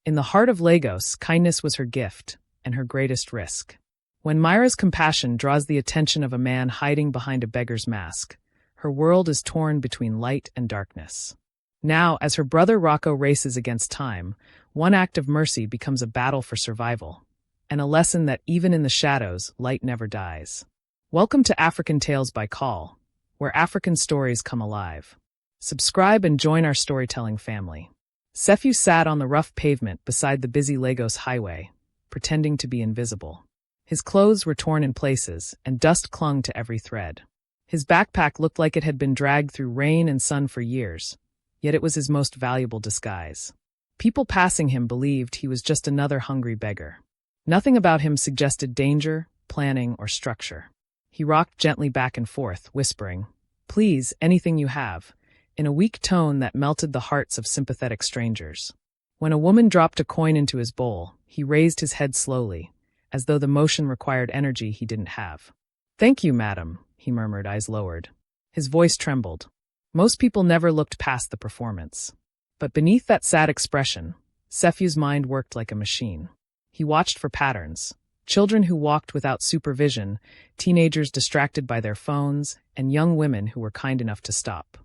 In the heart of Lagos, kindness was her gift, and her greatest risk. When Myra's compassion draws the attention of a man hiding behind a beggar's mask, her world is torn between light and darkness. Now, as her brother Rocco races against time, one act of mercy becomes a battle for survival, and a lesson that even in the shadows, light never dies. Welcome to African Tales by Call, where African stories come alive. Subscribe and join our storytelling family. Sefiu sat on the rough pavement beside the busy Lagos highway, pretending to be invisible. His clothes were torn in places, and dust clung to every thread. His backpack looked like it had been dragged through rain and sun for years, yet it was his most valuable disguise. People passing him believed he was just another hungry beggar. Nothing about him suggested danger, planning, or structure. He rocked gently back and forth, whispering, "Please, anything you have," in a weak tone that melted the hearts of sympathetic strangers. When a woman dropped a coin into his bowl, he raised his head slowly, as though the motion required energy he didn't have. "Thank you, madam," he murmured, eyes lowered. His voice trembled. Most people never looked past the performance. But beneath that sad expression, Sefiu's mind worked like a machine. He watched for patterns: children who walked without supervision, teenagers distracted by their phones, and young women who were kind enough to stop.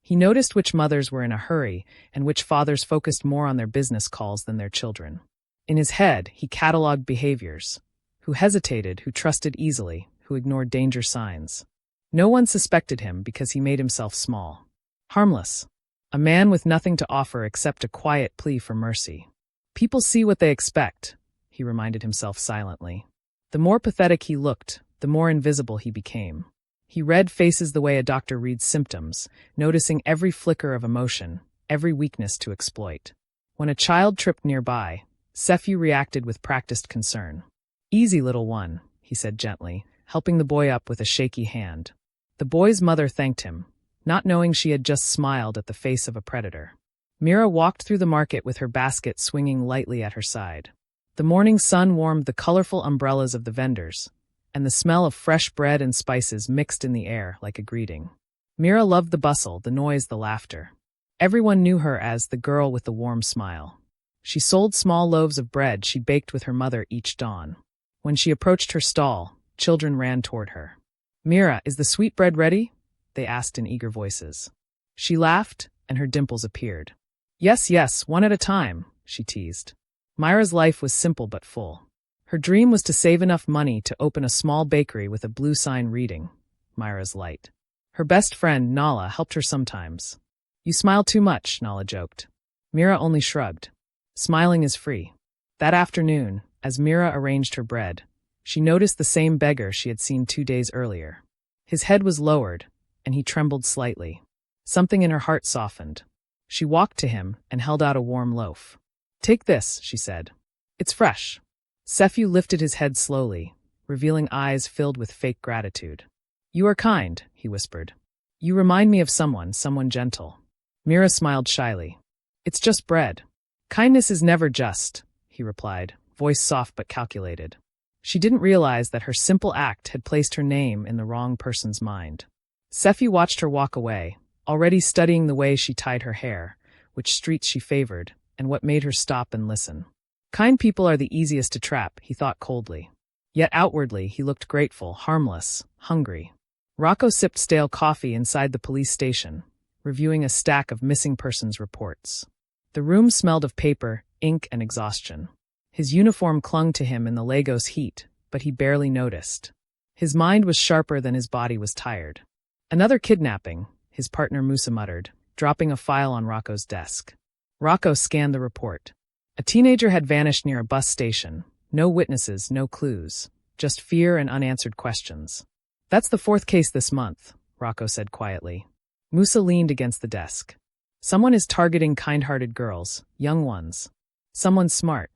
He noticed which mothers were in a hurry and which fathers focused more on their business calls than their children. In his head, he catalogued behaviors: who hesitated, who trusted easily, who ignored danger signs. No one suspected him because he made himself small. Harmless. A man with nothing to offer except a quiet plea for mercy. People see what they expect, he reminded himself silently. The more pathetic he looked, the more invisible he became. He read faces the way a doctor reads symptoms, noticing every flicker of emotion, every weakness to exploit. When a child tripped nearby, Sefiu reacted with practiced concern. "Easy, little one," he said gently, helping the boy up with a shaky hand. The boy's mother thanked him, not knowing she had just smiled at the face of a predator. Mira walked through the market with her basket swinging lightly at her side. The morning sun warmed the colorful umbrellas of the vendors, and the smell of fresh bread and spices mixed in the air like a greeting. Mira loved the bustle, the noise, the laughter. Everyone knew her as the girl with the warm smile. She sold small loaves of bread she baked with her mother each dawn. When she approached her stall, children ran toward her. "Mira, is the sweetbread ready?" they asked in eager voices. She laughed, and her dimples appeared. "Yes, yes, one at a time," she teased. Myra's life was simple but full. Her dream was to save enough money to open a small bakery with a blue sign reading, "Myra's Light." Her best friend, Nala, helped her sometimes. "You smile too much," Nala joked. Mira only shrugged. Smiling is free. That afternoon, as Mira arranged her bread, she noticed the same beggar she had seen 2 days earlier. His head was lowered, and he trembled slightly. Something in her heart softened. She walked to him and held out a warm loaf. "Take this," she said. "It's fresh." Sefiu lifted his head slowly, revealing eyes filled with fake gratitude. "You are kind," he whispered. "You remind me of someone gentle." Mira smiled shyly. "It's just bread." "Kindness is never just," he replied, voice soft but calculated. She didn't realize that her simple act had placed her name in the wrong person's mind. Sefiu watched her walk away, already studying the way she tied her hair, which streets she favored, and what made her stop and listen. Kind people are the easiest to trap, he thought coldly. Yet outwardly he looked grateful, harmless, hungry. Rocco sipped stale coffee inside the police station, reviewing a stack of missing persons reports. The room smelled of paper, ink, and exhaustion. His uniform clung to him in the Lagos heat, but he barely noticed. His mind was sharper than his body was tired. "Another kidnapping," his partner Musa muttered, dropping a file on Rocco's desk. Rocco scanned the report. A teenager had vanished near a bus station. No witnesses, no clues, just fear and unanswered questions. "That's the 4th case this month," Rocco said quietly. Musa leaned against the desk. "Someone is targeting kind-hearted girls, young ones. Someone smart."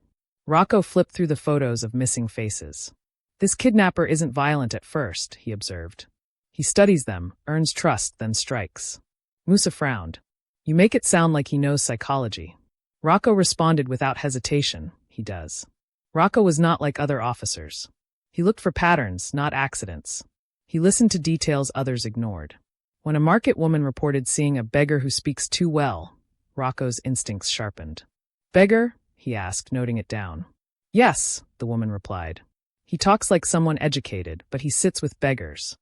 Rocco flipped through the photos of missing faces. "This kidnapper isn't violent at first," he observed. "He studies them, earns trust, then strikes." Musa frowned. "You make it sound like he knows psychology." Rocco responded without hesitation, "He does." Rocco was not like other officers. He looked for patterns, not accidents. He listened to details others ignored. When a market woman reported seeing a beggar who speaks too well, Rocco's instincts sharpened. "Beggar?" he asked, noting it down. Yes, the woman replied. He talks like someone educated, but he sits with beggars.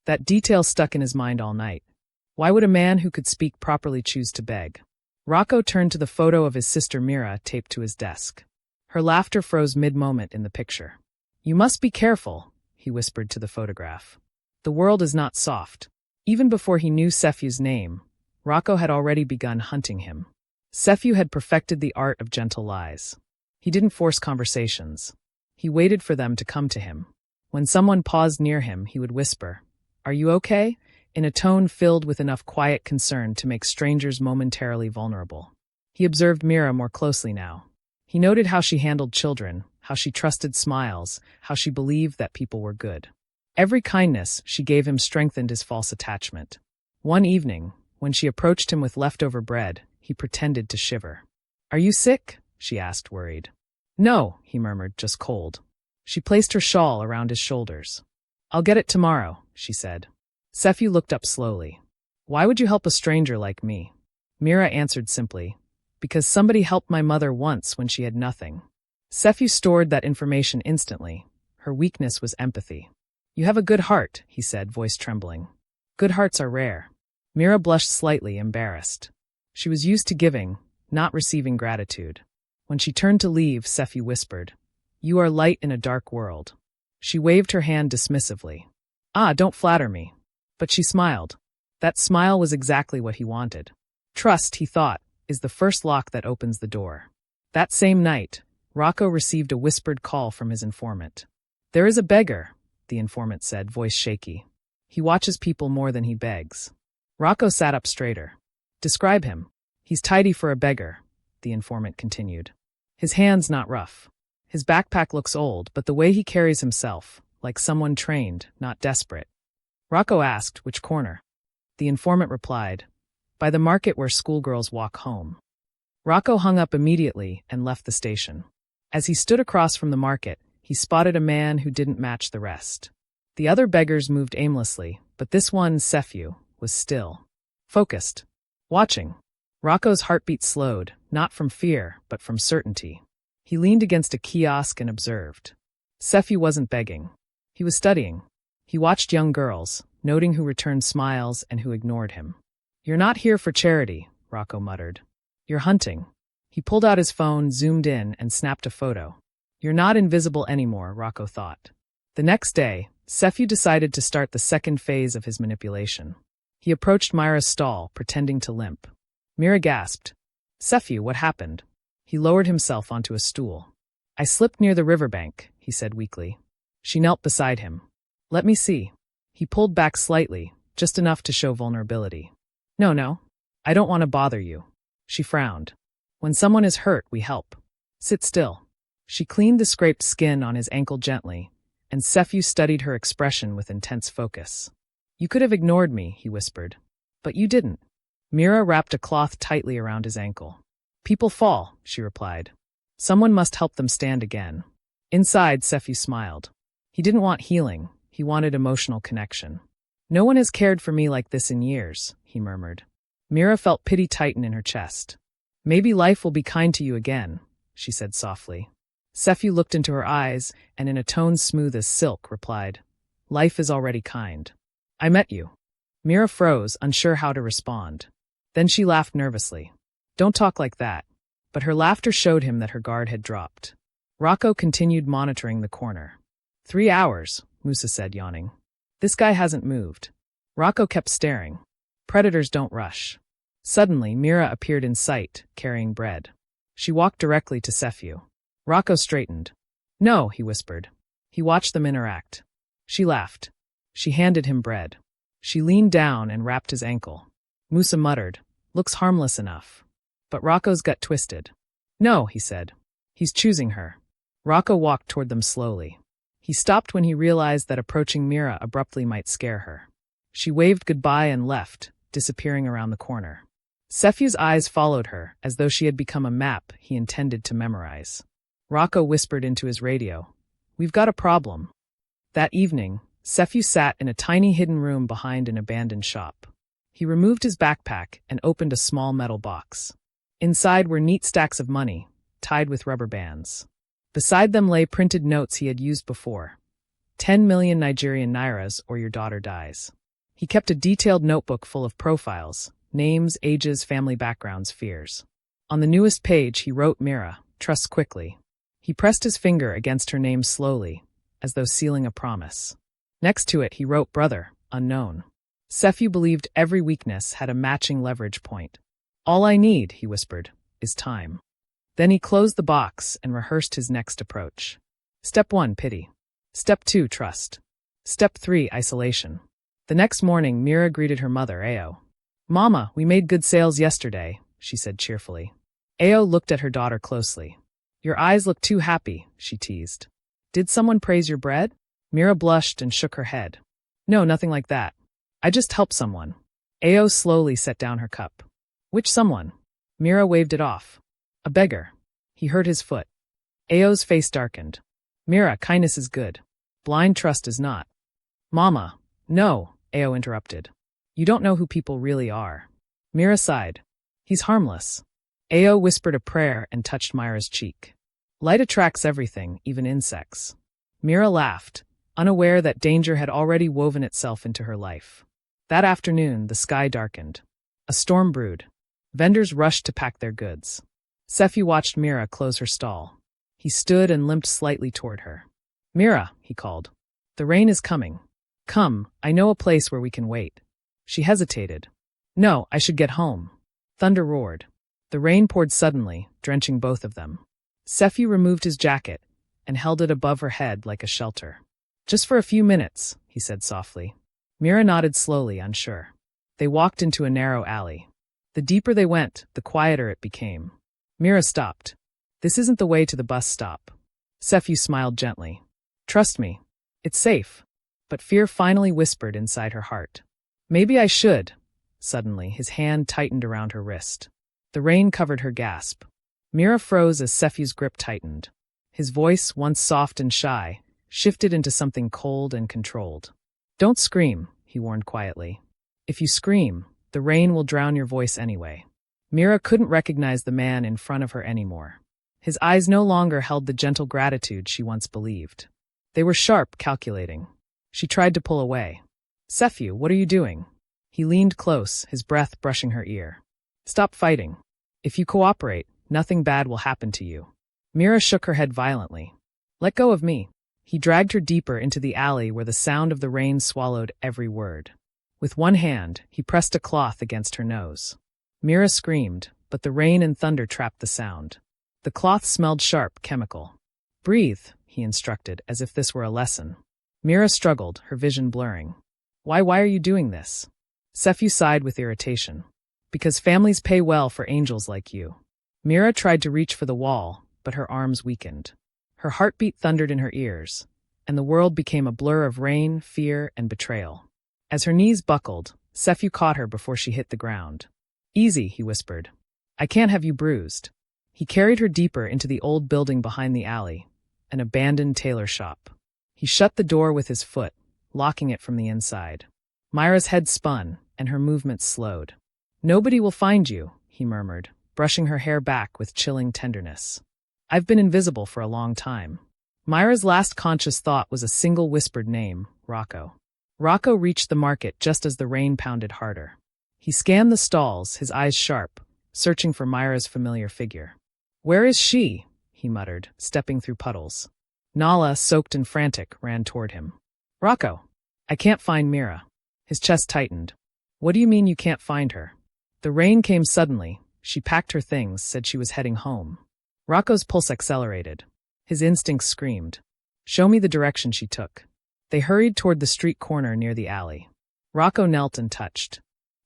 That detail stuck in his mind all night. Why would a man who could speak properly choose to beg? Rocco turned to the photo of his sister Mira taped to his desk. Her laughter froze mid-moment in the picture. You must be careful, he whispered to the photograph. The world is not soft. Even before he knew Sefu's name, Rocco had already begun hunting him. Sefu had perfected the art of gentle lies. He didn't force conversations. He waited for them to come to him. When someone paused near him, he would whisper, "Are you okay?" in a tone filled with enough quiet concern to make strangers momentarily vulnerable. He observed Mira more closely now. He noted how she handled children, how she trusted smiles, how she believed that people were good. Every kindness she gave him strengthened his false attachment. One evening, when she approached him with leftover bread, he pretended to shiver. "Are you sick?" she asked, worried. "No," he murmured, "just cold." She placed her shawl around his shoulders. "I'll get it tomorrow," she said. Sefu looked up slowly. "Why would you help a stranger like me?" Mira answered simply, "Because somebody helped my mother once when she had nothing." Sefu stored that information instantly. Her weakness was empathy. "You have a good heart," he said, voice trembling. "Good hearts are rare." Mira blushed slightly, embarrassed. She was used to giving, not receiving gratitude. When she turned to leave, Sefu whispered, "You are light in a dark world." She waved her hand dismissively. "Ah, don't flatter me." But she smiled. That smile was exactly what he wanted. Trust, he thought, is the first lock that opens the door. That same night, Rocco received a whispered call from his informant. "There is a beggar," the informant said, voice shaky. "He watches people more than he begs." Rocco sat up straighter. "Describe him." "He's tidy for a beggar," the informant continued. "His hands not rough. His backpack looks old, but the way he carries himself, like someone trained, not desperate." Rocco asked, "Which corner?" The informant replied, "By the market where schoolgirls walk home." Rocco hung up immediately and left the station. As he stood across from the market, he spotted a man who didn't match the rest. The other beggars moved aimlessly, but this one, Sefu, was still. Focused. Watching. Rocco's heartbeat slowed, not from fear, but from certainty. He leaned against a kiosk and observed. Sefu wasn't begging. He was studying. He watched young girls, noting who returned smiles and who ignored him. "You're not here for charity," Rocco muttered. "You're hunting." He pulled out his phone, zoomed in, and snapped a photo. "You're not invisible anymore," Rocco thought. The next day, Sefu decided to start the second phase of his manipulation. He approached Myra's stall, pretending to limp. Mira gasped. "Sefu, what happened?" He lowered himself onto a stool. "I slipped near the riverbank," he said weakly. She knelt beside him. "Let me see." He pulled back slightly, just enough to show vulnerability. No, I don't want to bother you." She frowned. "When someone is hurt, we help. Sit still." She cleaned the scraped skin on his ankle gently, and Sefu studied her expression with intense focus. "You could have ignored me," he whispered. "But you didn't." Mira wrapped a cloth tightly around his ankle. "People fall," she replied. "Someone must help them stand again." Inside, Sefu smiled. He didn't want healing, he wanted emotional connection. "No one has cared for me like this in years," he murmured. Mira felt pity tighten in her chest. "Maybe life will be kind to you again," she said softly. Sefu looked into her eyes, and in a tone smooth as silk, replied, "Life is already kind. I met you." Mira froze, unsure how to respond. Then she laughed nervously. "Don't talk like that." But her laughter showed him that her guard had dropped. Rocco continued monitoring the corner. 3 hours, Musa said, yawning. "This guy hasn't moved." Rocco kept staring. Predators don't rush. Suddenly, Mira appeared in sight, carrying bread. She walked directly to Sefu. Rocco straightened. "No," he whispered. He watched them interact. She laughed. She handed him bread. She leaned down and wrapped his ankle. Musa muttered, "Looks harmless enough." But Rocco's gut twisted. "No," he said. "He's choosing her." Rocco walked toward them slowly. He stopped when he realized that approaching Mira abruptly might scare her. She waved goodbye and left, disappearing around the corner. Sefu's eyes followed her, as though she had become a map he intended to memorize. Rocco whispered into his radio, "We've got a problem." That evening, Sefu sat in a tiny hidden room behind an abandoned shop. He removed his backpack and opened a small metal box. Inside were neat stacks of money, tied with rubber bands. Beside them lay printed notes he had used before. 10 million Nigerian nairas or your daughter dies. He kept a detailed notebook full of profiles, names, ages, family backgrounds, fears. On the newest page he wrote Mira, trust quickly. He pressed his finger against her name slowly, as though sealing a promise. Next to it he wrote brother, unknown. Sefiu believed every weakness had a matching leverage point. All I need, he whispered, is time. Then he closed the box and rehearsed his next approach. Step 1, pity. Step 2, trust. Step 3, isolation. The next morning, Mira greeted her mother, Ao. Mama, we made good sales yesterday, she said cheerfully. Ao looked at her daughter closely. Your eyes look too happy, she teased. Did someone praise your bread? Mira blushed and shook her head. No, nothing like that. I just helped someone. Ao slowly set down her cup. Which someone? Mira waved it off. A beggar. He hurt his foot. Ao's face darkened. Mira, kindness is good. Blind trust is not. Mama. No, Ao interrupted. You don't know who people really are. Mira sighed. He's harmless. Ao whispered a prayer and touched Myra's cheek. Light attracts everything, even insects. Mira laughed, unaware that danger had already woven itself into her life. That afternoon, the sky darkened. A storm brewed. Vendors rushed to pack their goods. Sefiu watched Mira close her stall. He stood and limped slightly toward her. Mira, he called. The rain is coming. Come, I know a place where we can wait. She hesitated. No, I should get home. Thunder roared. The rain poured suddenly, drenching both of them. Sefiu removed his jacket and held it above her head like a shelter. Just for a few minutes, he said softly. Mira nodded slowly, unsure. They walked into a narrow alley. The deeper they went, the quieter it became. Mira stopped. This isn't the way to the bus stop. Sefiu smiled gently. Trust me. It's safe. But fear finally whispered inside her heart. Maybe I should. Suddenly, his hand tightened around her wrist. The rain covered her gasp. Mira froze as Sefiu's grip tightened. His voice, once soft and shy, shifted into something cold and controlled. Don't scream, he warned quietly. If you scream, the rain will drown your voice anyway. Mira couldn't recognize the man in front of her anymore. His eyes no longer held the gentle gratitude she once believed. They were sharp, calculating. She tried to pull away. Sefiu, what are you doing? He leaned close, his breath brushing her ear. Stop fighting. If you cooperate, nothing bad will happen to you. Mira shook her head violently. Let go of me. He dragged her deeper into the alley where the sound of the rain swallowed every word. With one hand, he pressed a cloth against her nose. Mira screamed, but the rain and thunder trapped the sound. The cloth smelled sharp, chemical. Breathe, he instructed, as if this were a lesson. Mira struggled, her vision blurring. Why are you doing this? Sefiu sighed with irritation. Because families pay well for angels like you. Mira tried to reach for the wall, but her arms weakened. Her heartbeat thundered in her ears, and the world became a blur of rain, fear, and betrayal. As her knees buckled, Sefiu caught her before she hit the ground. Easy, he whispered. I can't have you bruised. He carried her deeper into the old building behind the alley, an abandoned tailor shop. He shut the door with his foot, locking it from the inside. Myra's head spun, and her movements slowed. Nobody will find you, he murmured, brushing her hair back with chilling tenderness. I've been invisible for a long time. Myra's last conscious thought was a single whispered name, Rocco. Rocco reached the market just as the rain pounded harder. He scanned the stalls, his eyes sharp, searching for Myra's familiar figure. Where is she? He muttered, stepping through puddles. Nala, soaked and frantic, ran toward him. Rocco! I can't find Mira. His chest tightened. What do you mean you can't find her? The rain came suddenly. She packed her things, said she was heading home. Rocco's pulse accelerated. His instincts screamed. Show me the direction she took. They hurried toward the street corner near the alley. Rocco knelt and touched.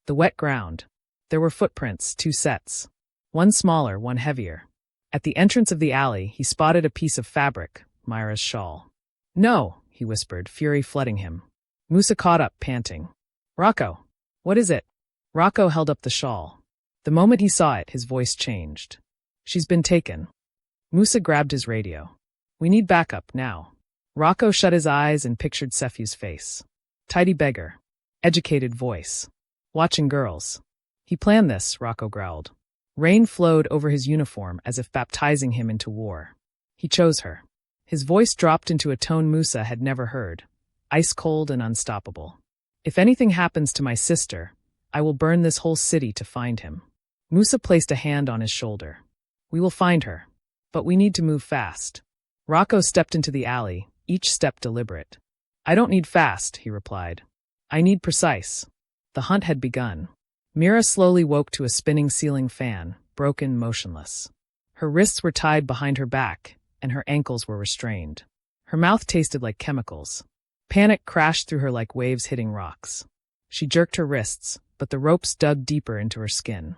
The wet ground. There were footprints, 2 sets. One smaller, one heavier. At the entrance of the alley, he spotted a piece of fabric, Myra's shawl. No, he whispered, fury flooding him. Musa caught up, panting. Rocco! What is it? Rocco held up the shawl. The moment he saw it, his voice changed. She's been taken. Musa grabbed his radio. We need backup, now. Rocco shut his eyes and pictured Sefiu's face. Tidy beggar. Educated voice. Watching girls. He planned this, Rocco growled. Rain flowed over his uniform as if baptizing him into war. He chose her. His voice dropped into a tone Musa had never heard, ice-cold and unstoppable. If anything happens to my sister, I will burn this whole city to find him. Musa placed a hand on his shoulder. We will find her, but we need to move fast. Rocco stepped into the alley, each step deliberate. I don't need fast, he replied. I need precise. The hunt had begun. Mira slowly woke to a spinning ceiling fan, broken, motionless. Her wrists were tied behind her back, and her ankles were restrained. Her mouth tasted like chemicals. Panic crashed through her like waves hitting rocks. She jerked her wrists, but the ropes dug deeper into her skin.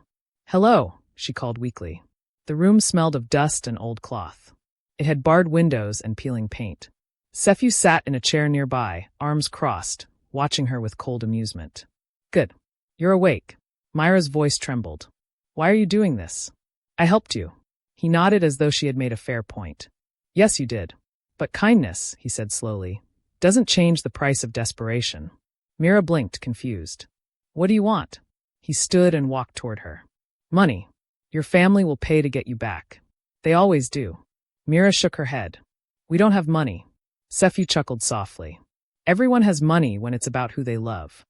Hello, she called weakly. The room smelled of dust and old cloth. It had barred windows and peeling paint. Sephu sat in a chair nearby, arms crossed, watching her with cold amusement. Good. You're awake. Myra's voice trembled. Why are you doing this? I helped you. He nodded as though she had made a fair point. Yes, you did. But kindness, he said slowly, doesn't change the price of desperation. Mira blinked, confused. What do you want? He stood and walked toward her. Money. Your family will pay to get you back. They always do. Mira shook her head. We don't have money. Sephu chuckled softly. Everyone has money when it's about who they love.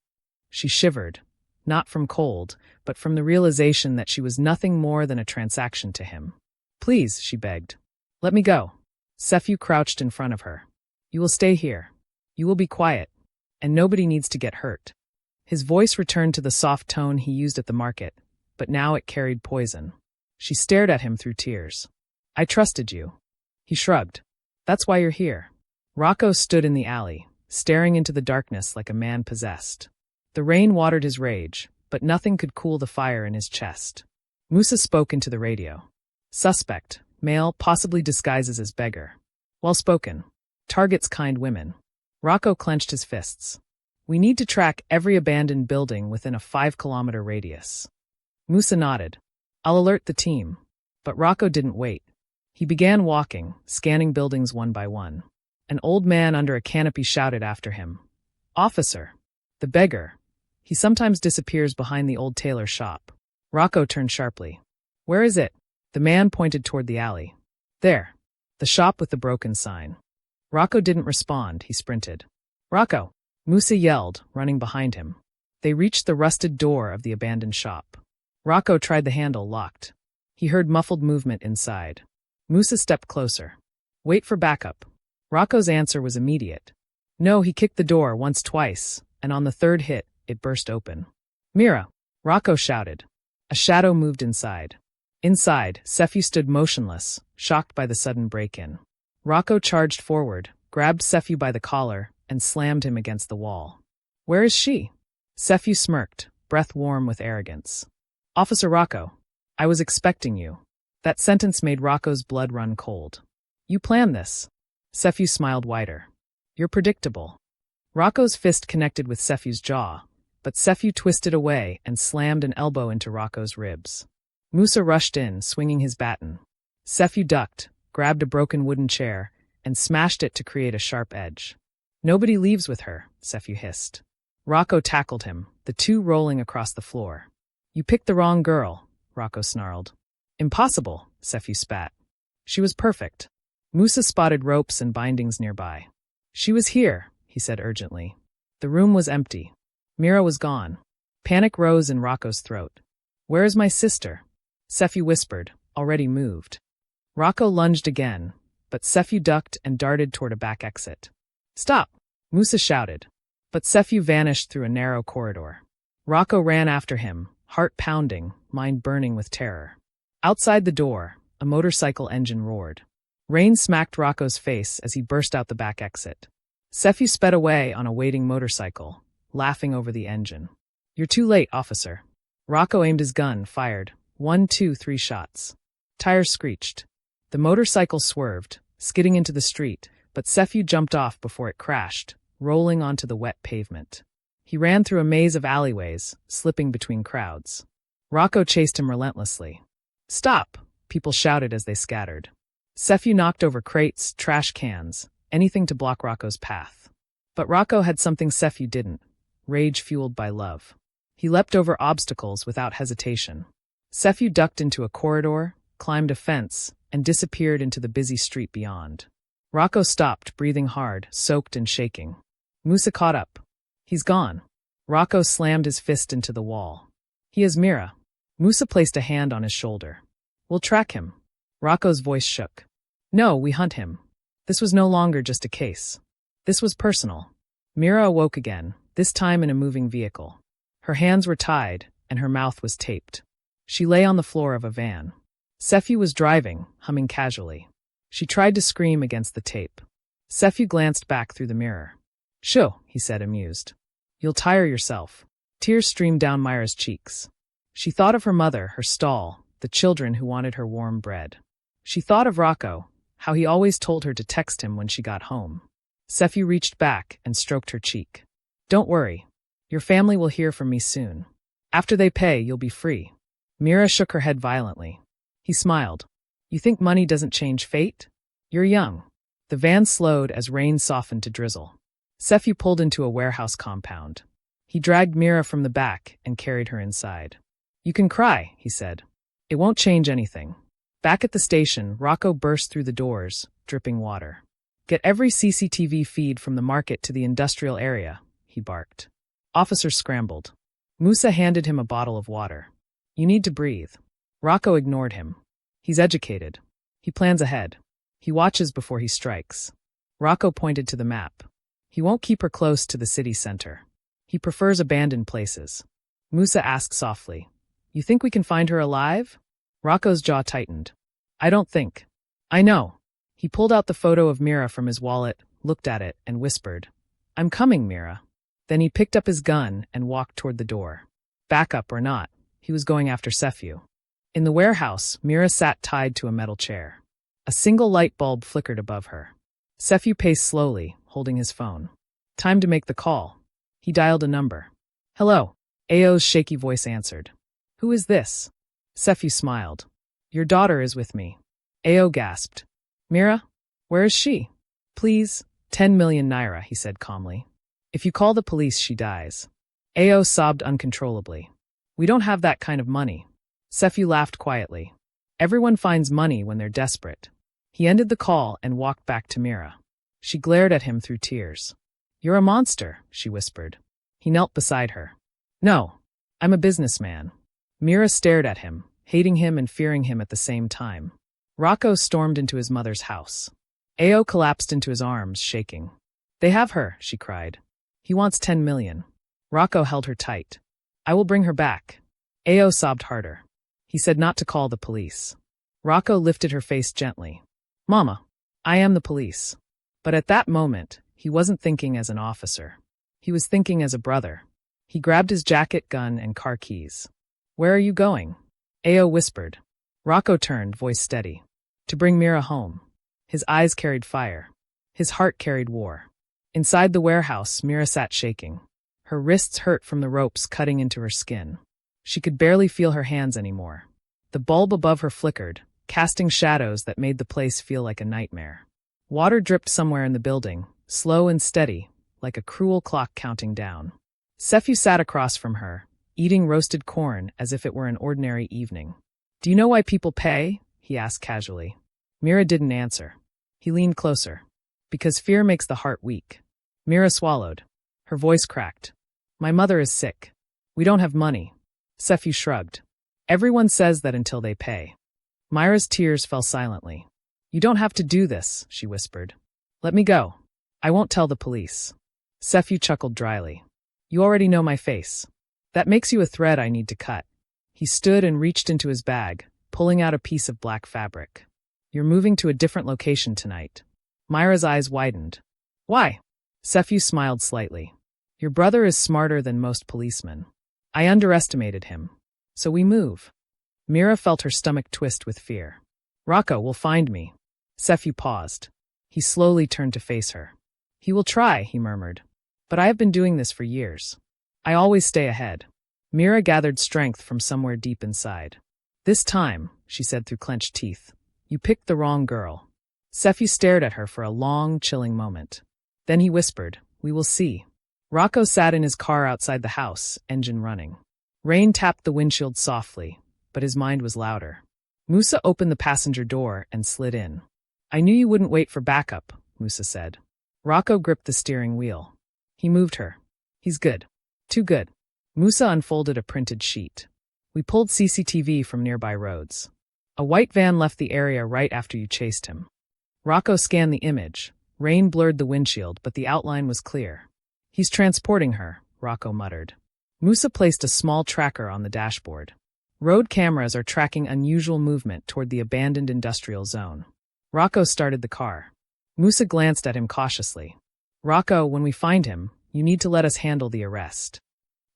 She shivered, not from cold, but from the realization that she was nothing more than a transaction to him. Please, she begged. Let me go. Sephu crouched in front of her. You will stay here. You will be quiet, and nobody needs to get hurt. His voice returned to the soft tone he used at the market, but now it carried poison. She stared at him through tears. I trusted you. He shrugged. That's why you're here. Rocco stood in the alley, staring into the darkness like a man possessed. The rain watered his rage, but nothing could cool the fire in his chest. Musa spoke into the radio. Suspect, male, possibly disguises as beggar. Well spoken. Targets kind women. Rocco clenched his fists. We need to track every abandoned building within a 5-kilometer radius. Musa nodded. I'll alert the team. But Rocco didn't wait. He began walking, scanning buildings one by one. An old man under a canopy shouted after him. Officer. The beggar. He sometimes disappears behind the old tailor shop. Rocco turned sharply. Where is it? The man pointed toward the alley. There. The shop with the broken sign. Rocco didn't respond, he sprinted. Rocco! Musa yelled, running behind him. They reached the rusted door of the abandoned shop. Rocco tried the handle, locked. He heard muffled movement inside. Musa stepped closer. Wait for backup. Rocco's answer was immediate. No, he kicked the door once, twice, and on the third hit, it burst open. Mira! Rocco shouted. A shadow moved inside. Inside, Sephu stood motionless, shocked by the sudden break-in. Rocco charged forward, grabbed Sephu by the collar, and slammed him against the wall. Where is she? Sephu smirked, breath warm with arrogance. Officer Rocco, I was expecting you. That sentence made Rocco's blood run cold. You planned this. Sephu smiled wider. You're predictable. Rocco's fist connected with Sephu's jaw, but Sephu twisted away and slammed an elbow into Rocco's ribs. Musa rushed in, swinging his baton. Sephu ducked, grabbed a broken wooden chair, and smashed it to create a sharp edge. Nobody leaves with her, Sephu hissed. Rocco tackled him, the two rolling across the floor. You picked the wrong girl, Rocco snarled. Impossible, Sephu spat. She was perfect. Musa spotted ropes and bindings nearby. She was here, he said urgently. The room was empty. Mira was gone. Panic rose in Rocco's throat. Where is my sister? Sephu whispered, already moved. Rocco lunged again, but Sephu ducked and darted toward a back exit. Stop! Musa shouted. But Sephu vanished through a narrow corridor. Rocco ran after him, heart pounding, mind burning with terror. Outside the door, a motorcycle engine roared. Rain smacked Rocco's face as he burst out the back exit. Sephu sped away on a waiting motorcycle, laughing over the engine. You're too late, officer. Rocco aimed his gun, fired. 1, 2, 3 shots. Tires screeched. The motorcycle swerved, skidding into the street, but Sephu jumped off before it crashed, rolling onto the wet pavement. He ran through a maze of alleyways, slipping between crowds. Rocco chased him relentlessly. Stop! People shouted as they scattered. Sephu knocked over crates, trash cans, anything to block Rocco's path. But Rocco had something Sephu didn't, rage fueled by love. He leapt over obstacles without hesitation. Sephu ducked into a corridor, climbed a fence, and disappeared into the busy street beyond. Rocco stopped, breathing hard, soaked and shaking. Musa caught up. He's gone. Rocco slammed his fist into the wall. He is Mira. Musa placed a hand on his shoulder. We'll track him. Rocco's voice shook. No, we hunt him. This was no longer just a case. This was personal. Mira awoke again, this time in a moving vehicle. Her hands were tied, and her mouth was taped. She lay on the floor of a van. Sephu was driving, humming casually. She tried to scream against the tape. Sephu glanced back through the mirror. Shoo, he said, amused. You'll tire yourself. Tears streamed down Myra's cheeks. She thought of her mother, her stall, the children who wanted her warm bread. She thought of Rocco, how he always told her to text him when she got home. Sephu reached back and stroked her cheek. Don't worry. Your family will hear from me soon. After they pay, you'll be free. Mira shook her head violently. He smiled. You think money doesn't change fate? You're young. The van slowed as rain softened to drizzle. Sephu pulled into a warehouse compound. He dragged Mira from the back and carried her inside. You can cry, he said. It won't change anything. Back at the station, Rocco burst through the doors, dripping water. Get every CCTV feed from the market to the industrial area, he barked. Officers scrambled. Musa handed him a bottle of water. You need to breathe. Rocco ignored him. He's educated. He plans ahead. He watches before he strikes. Rocco pointed to the map. He won't keep her close to the city center. He prefers abandoned places. Musa asked softly, You think we can find her alive? Rocco's jaw tightened. I don't think. I know. He pulled out the photo of Mira from his wallet, looked at it, and whispered, I'm coming, Mira. Then he picked up his gun and walked toward the door. Backup or not, he was going after Sephu. In the warehouse, Mira sat tied to a metal chair. A single light bulb flickered above her. Sephu paced slowly, holding his phone. Time to make the call. He dialed a number. Hello. Ao's shaky voice answered. Who is this? Sephu smiled. Your daughter is with me. Ao gasped. Mira? Where is she? Please, 10 million naira, he said calmly. If you call the police, she dies. Ao sobbed uncontrollably. We don't have that kind of money. Sephu laughed quietly. Everyone finds money when they're desperate. He ended the call and walked back to Mira. She glared at him through tears. You're a monster, she whispered. He knelt beside her. No, I'm a businessman. Mira stared at him, hating him and fearing him at the same time. Rocco stormed into his mother's house. Ao collapsed into his arms, shaking. They have her, she cried. He wants 10 million. Rocco held her tight. I will bring her back. Ao sobbed harder. He said not to call the police. Rocco lifted her face gently. Mama, I am the police. But at that moment, he wasn't thinking as an officer. He was thinking as a brother. He grabbed his jacket, gun, and car keys. Where are you going? Ao whispered. Rocco turned, voice steady. To bring Mira home. His eyes carried fire. His heart carried war. Inside the warehouse, Mira sat shaking. Her wrists hurt from the ropes cutting into her skin. She could barely feel her hands anymore. The bulb above her flickered, casting shadows that made the place feel like a nightmare. Water dripped somewhere in the building, slow and steady, like a cruel clock counting down. Sephu sat across from her, eating roasted corn as if it were an ordinary evening. Do you know why people pay? He asked casually. Mira didn't answer. He leaned closer. Because fear makes the heart weak. Mira swallowed. Her voice cracked. My mother is sick. We don't have money. Sephu shrugged. Everyone says that until they pay. Myra's tears fell silently. You don't have to do this, she whispered. Let me go. I won't tell the police. Sephu chuckled dryly. You already know my face. That makes you a thread I need to cut. He stood and reached into his bag, pulling out a piece of black fabric. You're moving to a different location tonight. Myra's eyes widened. Why? Sephu smiled slightly. Your brother is smarter than most policemen. I underestimated him. So we move. Mira felt her stomach twist with fear. Rocco will find me. Sephu paused. He slowly turned to face her. He will try, he murmured. But I have been doing this for years. I always stay ahead. Mira gathered strength from somewhere deep inside. This time, she said through clenched teeth, you picked the wrong girl. Sephu stared at her for a long, chilling moment. Then he whispered, we will see. Rocco sat in his car outside the house, engine running. Rain tapped the windshield softly, but his mind was louder. Musa opened the passenger door and slid in. "I knew you wouldn't wait for backup," Musa said. Rocco gripped the steering wheel. He moved her. "He's good. Too good." Musa unfolded a printed sheet. "We pulled CCTV from nearby roads. A white van left the area right after you chased him." Rocco scanned the image. Rain blurred the windshield, but the outline was clear. "He's transporting her," Rocco muttered. Musa placed a small tracker on the dashboard. Road cameras are tracking unusual movement toward the abandoned industrial zone. Rocco started the car. Musa glanced at him cautiously. "Rocco, when we find him, you need to let us handle the arrest."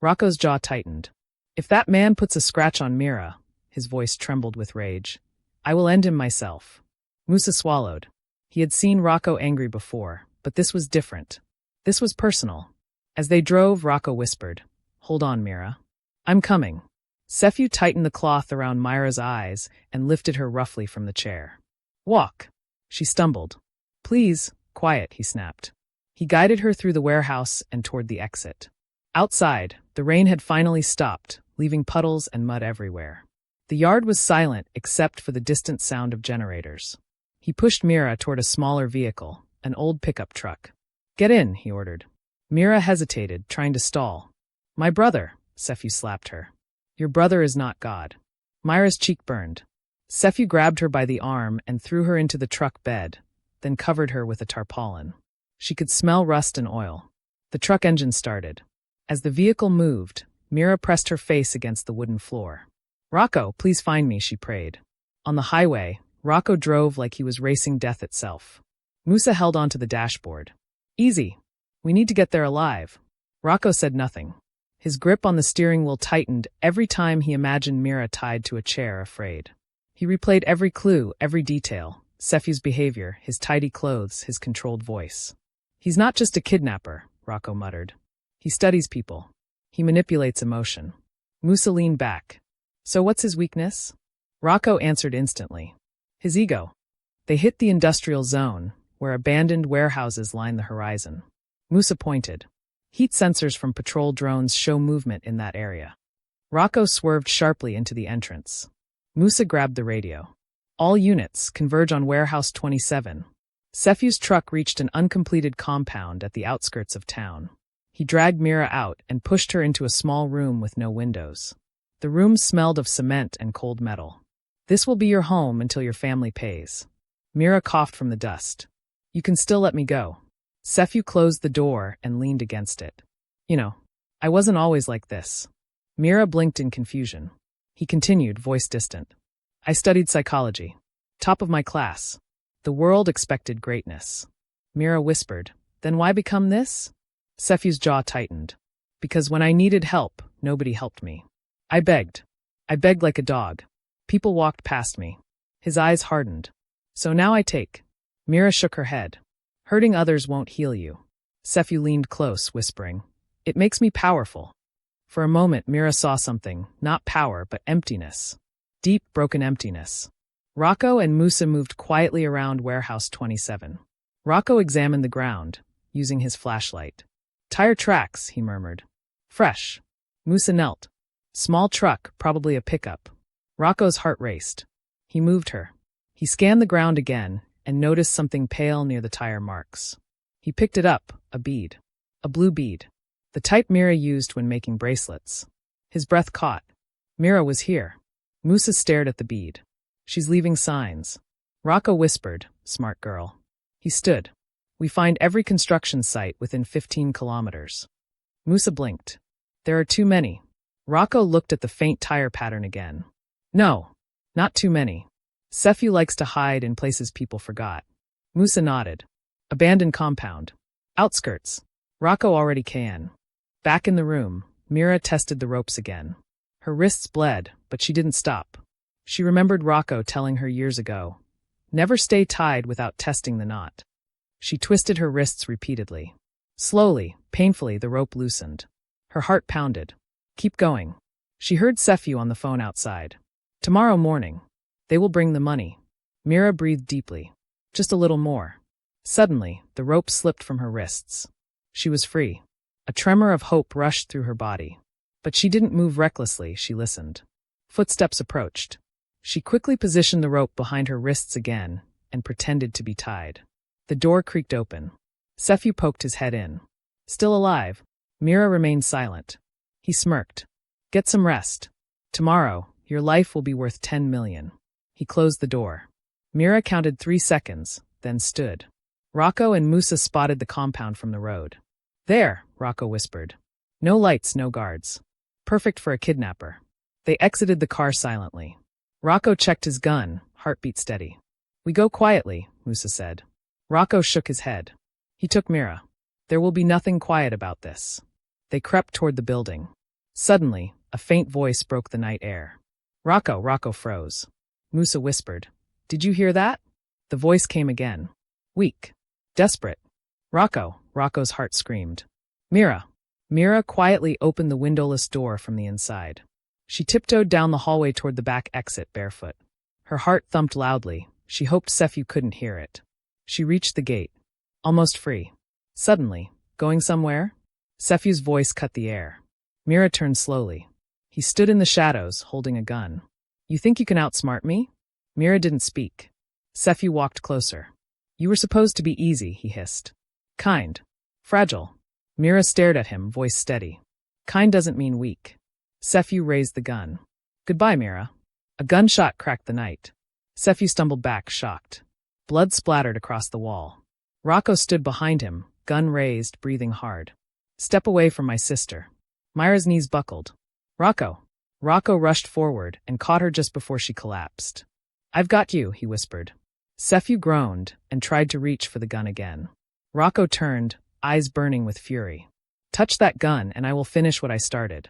Rocco's jaw tightened. "If that man puts a scratch on Mira," his voice trembled with rage, "I will end him myself." Musa swallowed. He had seen Rocco angry before, but this was different. This was personal. As they drove, Rocco whispered, "Hold on, Mira. I'm coming." Sephew tightened the cloth around Myra's eyes and lifted her roughly from the chair. "Walk." She stumbled. "Please, quiet," he snapped. He guided her through the warehouse and toward the exit. Outside, the rain had finally stopped, leaving puddles and mud everywhere. The yard was silent except for the distant sound of generators. He pushed Mira toward a smaller vehicle, an old pickup truck. "Get in," he ordered. Mira hesitated, trying to stall. "My brother," Sephew slapped her. "Your brother is not God." Myra's cheek burned. Sephew grabbed her by the arm and threw her into the truck bed, then covered her with a tarpaulin. She could smell rust and oil. The truck engine started. As the vehicle moved, Mira pressed her face against the wooden floor. "Rocco, please find me," she prayed. On the highway, Rocco drove like he was racing death itself. Musa held onto the dashboard. "Easy. We need to get there alive." Rocco said nothing. His grip on the steering wheel tightened every time he imagined Mira tied to a chair, afraid. He replayed every clue, every detail, Sephew's behavior, his tidy clothes, his controlled voice. "He's not just a kidnapper," Rocco muttered. "He studies people. He manipulates emotion." Musa leaned back. "So what's his weakness?" Rocco answered instantly. "His ego." They hit the industrial zone, where abandoned warehouses line the horizon. Musa pointed. "Heat sensors from patrol drones show movement in that area." Rocco swerved sharply into the entrance. Musa grabbed the radio. "All units, converge on Warehouse 27. Sephew's truck reached an uncompleted compound at the outskirts of town. He dragged Mira out and pushed her into a small room with no windows. The room smelled of cement and cold metal. "This will be your home until your family pays." Mira coughed from the dust. "You can still let me go." Sephew closed the door and leaned against it. "You know, I wasn't always like this." Mira blinked in confusion. He continued, voice distant. "I studied psychology. Top of my class. The world expected greatness." Mira whispered, "Then why become this?" Sephew's jaw tightened. "Because when I needed help, nobody helped me. I begged. I begged like a dog. People walked past me." His eyes hardened. "So now I take." Mira shook her head. "Hurting others won't heal you." Sephew leaned close, whispering, "It makes me powerful." For a moment, Mira saw something, not power, but emptiness. Deep, broken emptiness. Rocco and Musa moved quietly around Warehouse 27. Rocco examined the ground, using his flashlight. "Tire tracks," he murmured. "Fresh." Musa knelt. "Small truck, probably a pickup." Rocco's heart raced. He moved her. He scanned the ground again and noticed something pale near the tire marks. He picked it up, a bead. A blue bead. The type Mira used when making bracelets. His breath caught. Mira was here. Musa stared at the bead. "She's leaving signs." Rocco whispered, "Smart girl." He stood. "We find every construction site within 15 kilometers. Musa blinked. "There are too many." Rocco looked at the faint tire pattern again. "No, not too many. Sephew likes to hide in places people forgot." Musa nodded. "Abandoned compound. Outskirts." Rocco already can. Back in the room, Mira tested the ropes again. Her wrists bled, but she didn't stop. She remembered Rocco telling her years ago, "Never stay tied without testing the knot." She twisted her wrists repeatedly. Slowly, painfully, the rope loosened. Her heart pounded. "Keep going." She heard Sephew on the phone outside. "Tomorrow morning. They will bring the money." Mira breathed deeply. Just a little more. Suddenly, the rope slipped from her wrists. She was free. A tremor of hope rushed through her body. But she didn't move recklessly, she listened. Footsteps approached. She quickly positioned the rope behind her wrists again and pretended to be tied. The door creaked open. Sephew poked his head in. Still alive. Mira remained silent. He smirked. Get some rest. Tomorrow, your life will be worth 10 million. He closed the door. Mira counted 3 seconds, then stood. Rocco and Musa spotted the compound from the road. There, Rocco whispered. No lights, no guards. Perfect for a kidnapper. They exited the car silently. Rocco checked his gun, heartbeat steady. We go quietly, Musa said. Rocco shook his head. He took Mira. There will be nothing quiet about this. They crept toward the building. Suddenly, a faint voice broke the night air. Rocco froze. Musa whispered. Did you hear that? The voice came again. Weak. Desperate. Rocco's heart screamed. Mira. Mira quietly opened the windowless door from the inside. She tiptoed down the hallway toward the back exit barefoot. Her heart thumped loudly. She hoped Sephew couldn't hear it. She reached the gate. Almost free. Suddenly, going somewhere? Sephew's voice cut the air. Mira turned slowly. He stood in the shadows, holding a gun. You think you can outsmart me? Mira didn't speak. Sephew walked closer. You were supposed to be easy, he hissed. Kind. Fragile. Mira stared at him, voice steady. Kind doesn't mean weak. Sephew raised the gun. Goodbye, Mira. A gunshot cracked the night. Sephew stumbled back, shocked. Blood splattered across the wall. Rocco stood behind him, gun raised, breathing hard. Step away from my sister. Myra's knees buckled. Rocco. Rocco rushed forward and caught her just before she collapsed. I've got you, he whispered. Sephew groaned and tried to reach for the gun again. Rocco turned, eyes burning with fury. Touch that gun and I will finish what I started.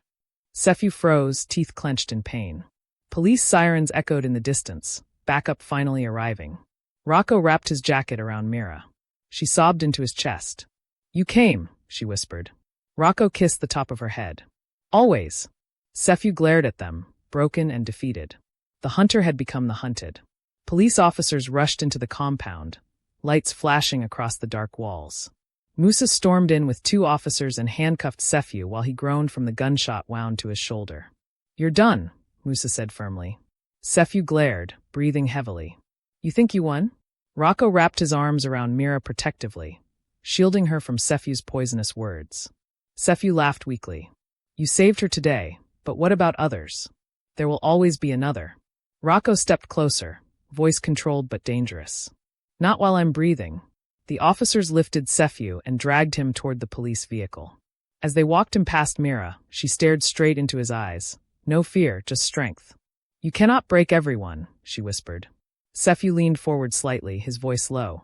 Sephew froze, teeth clenched in pain. Police sirens echoed in the distance, backup finally arriving. Rocco wrapped his jacket around Mira. She sobbed into his chest. You came, she whispered. Rocco kissed the top of her head. Always. Sephew glared at them, broken and defeated. The hunter had become the hunted. Police officers rushed into the compound, lights flashing across the dark walls. Musa stormed in with 2 officers and handcuffed Sephew while he groaned from the gunshot wound to his shoulder. You're done, Musa said firmly. Sephew glared, breathing heavily. You think you won? Rocco wrapped his arms around Mira protectively, shielding her from Sephew's poisonous words. Sephew laughed weakly. You saved her today, but what about others? There will always be another. Rocco stepped closer, voice controlled but dangerous. Not while I'm breathing. The officers lifted Sephew and dragged him toward the police vehicle. As they walked him past Mira, she stared straight into his eyes. No fear, just strength. You cannot break everyone, she whispered. Sephew leaned forward slightly, his voice low.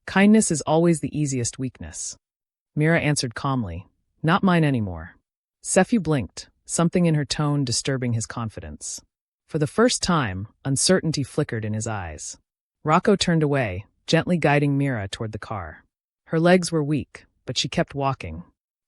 Kindness is always the easiest weakness. Mira answered calmly. Not mine anymore. Sephew blinked, something in her tone disturbing his confidence. For the first time, uncertainty flickered in his eyes. Rocco turned away, gently guiding Mira toward the car. Her legs were weak, but she kept walking.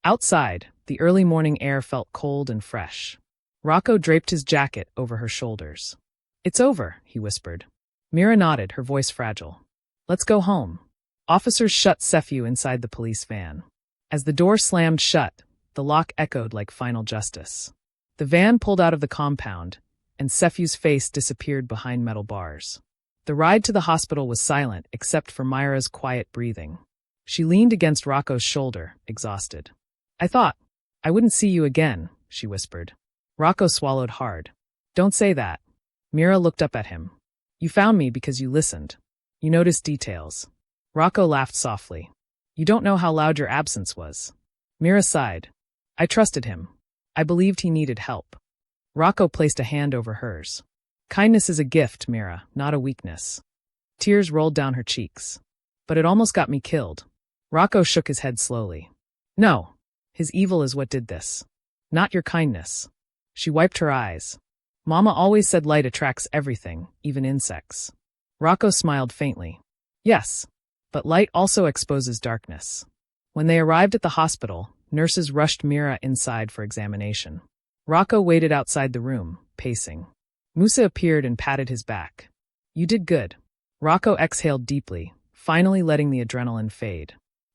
Outside, the early morning air felt cold and fresh. Rocco draped his jacket over her shoulders. It's over, he whispered. Mira nodded, her voice fragile. Let's go home. Officers shut Sephew inside the police van. As the door slammed shut, the lock echoed like final justice. The van pulled out of the compound, and Sephew's face disappeared behind metal bars. The ride to the hospital was silent except for Myra's quiet breathing. She leaned against Rocco's shoulder, exhausted. I thought I wouldn't see you again, she whispered. Rocco swallowed hard. Don't say that. Mira looked up at him. You found me because you listened. You noticed details. Rocco laughed softly. You don't know how loud your absence was. Mira sighed. I trusted him. I believed he needed help. Rocco placed a hand over hers. Kindness is a gift, Mira, not a weakness. Tears rolled down her cheeks. But it almost got me killed. Rocco shook his head slowly. No, his evil is what did this. Not your kindness. She wiped her eyes. Mama always said light attracts everything, even insects. Rocco smiled faintly. Yes, but light also exposes darkness. When they arrived at the hospital, nurses rushed Mira inside for examination. Rocco waited outside the room, pacing. Musa appeared and patted his back. You did good. Rocco exhaled deeply, finally letting the adrenaline fade.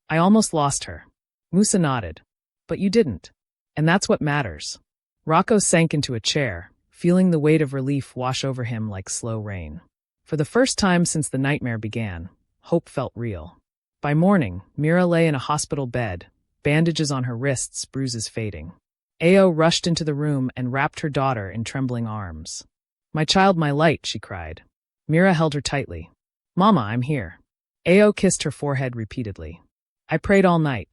I almost lost her. Musa nodded. But you didn't. And that's what matters. Rocco sank into a chair, feeling the weight of relief wash over him like slow rain. For the first time since the nightmare began, hope felt real. By morning, Mira lay in a hospital bed, bandages on her wrists, bruises fading. Ao rushed into the room and wrapped her daughter in trembling arms. "My child, my light," she cried. Mira held her tightly. "Mama, I'm here." Ao kissed her forehead repeatedly. "I prayed all night.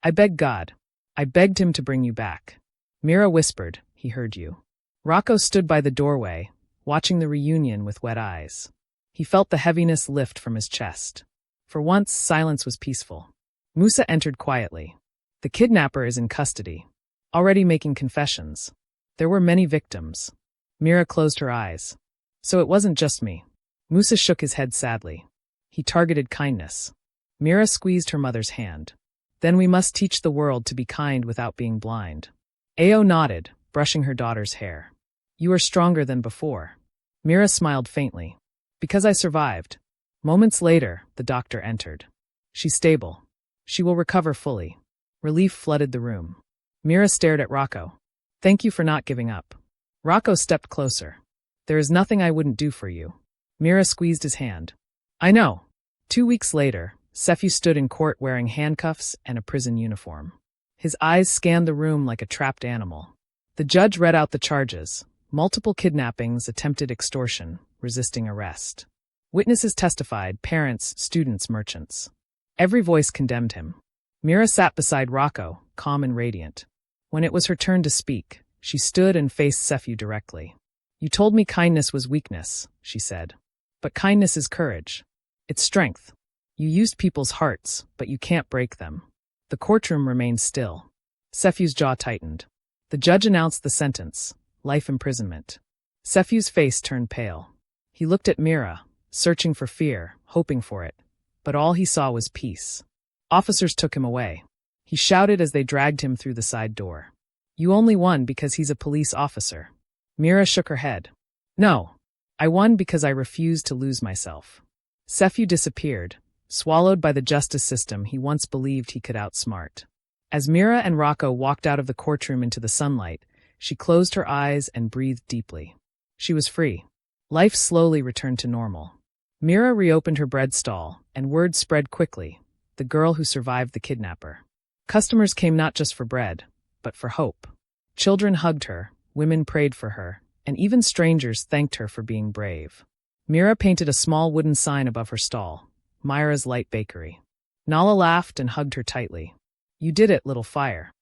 I begged God. I begged him to bring you back." Mira whispered, "He heard you." Rocco stood by the doorway, watching the reunion with wet eyes. He felt the heaviness lift from his chest. For once, silence was peaceful. Musa entered quietly. "The kidnapper is in custody, already making confessions. There were many victims." Mira closed her eyes. "So it wasn't just me." Musa shook his head sadly. "He targeted kindness." Mira squeezed her mother's hand. "Then we must teach the world to be kind without being blind." Ao nodded, brushing her daughter's hair. "You are stronger than before." Mira smiled faintly. "Because I survived." Moments later, the doctor entered. "She's stable. She will recover fully." Relief flooded the room. Mira stared at Rocco. "Thank you for not giving up." Rocco stepped closer. "There is nothing I wouldn't do for you." Mira squeezed his hand. "I know." 2 weeks later, Sephu stood in court wearing handcuffs and a prison uniform. His eyes scanned the room like a trapped animal. The judge read out the charges: multiple kidnappings, attempted extortion, resisting arrest. Witnesses testified: parents, students, merchants. Every voice condemned him. Mira sat beside Rocco, calm and radiant. When it was her turn to speak, she stood and faced Sephu directly. "You told me kindness was weakness," she said. "But kindness is courage. It's strength. You used people's hearts, but you can't break them." The courtroom remained still. Sephu's jaw tightened. The judge announced the sentence: life imprisonment. Sephu's face turned pale. He looked at Mira, searching for fear, hoping for it, but all he saw was peace. Officers took him away. He shouted as they dragged him through the side door. "You only won because he's a police officer." Mira shook her head. "No, I won because I refused to lose myself." Sephu disappeared, swallowed by the justice system he once believed he could outsmart. As Mira and Rocco walked out of the courtroom into the sunlight, she closed her eyes and breathed deeply. She was free. Life slowly returned to normal. Mira reopened her bread stall, and word spread quickly: the girl who survived the kidnapper. Customers came not just for bread, but for hope. Children hugged her, women prayed for her, and even strangers thanked her for being brave. Mira painted a small wooden sign above her stall: Myra's Light Bakery. Nala laughed and hugged her tightly. "You did it, little fire."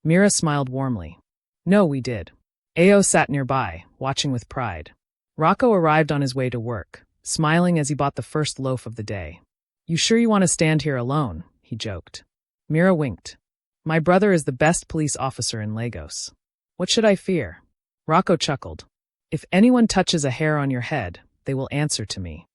Mira smiled warmly. "No, we did." Ao sat nearby, watching with pride. Rocco arrived on his way to work, smiling as he bought the first loaf of the day. "You sure you want to stand here alone?" he joked. Mira winked. "My brother is the best police officer in Lagos. What should I fear?" Rocco chuckled. "If anyone touches a hair on your head, they will answer to me."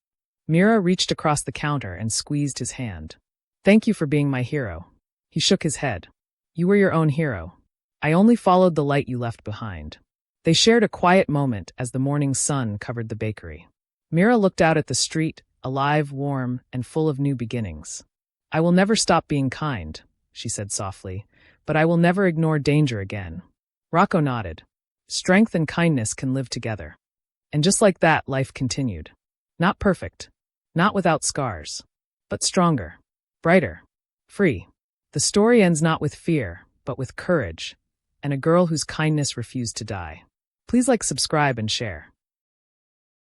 Mira reached across the counter and squeezed his hand. "Thank you for being my hero." He shook his head. "You were your own hero. I only followed the light you left behind." They shared a quiet moment as the morning sun covered the bakery. Mira looked out at the street, alive, warm, and full of new beginnings. "I will never stop being kind," she said softly, "but I will never ignore danger again." Rocco nodded. Strength and kindness can live together. And just like that, life continued. Not perfect, not without scars, but stronger, brighter, free. The story ends not with fear, but with courage, and a girl whose kindness refused to die. Please like, subscribe, and share.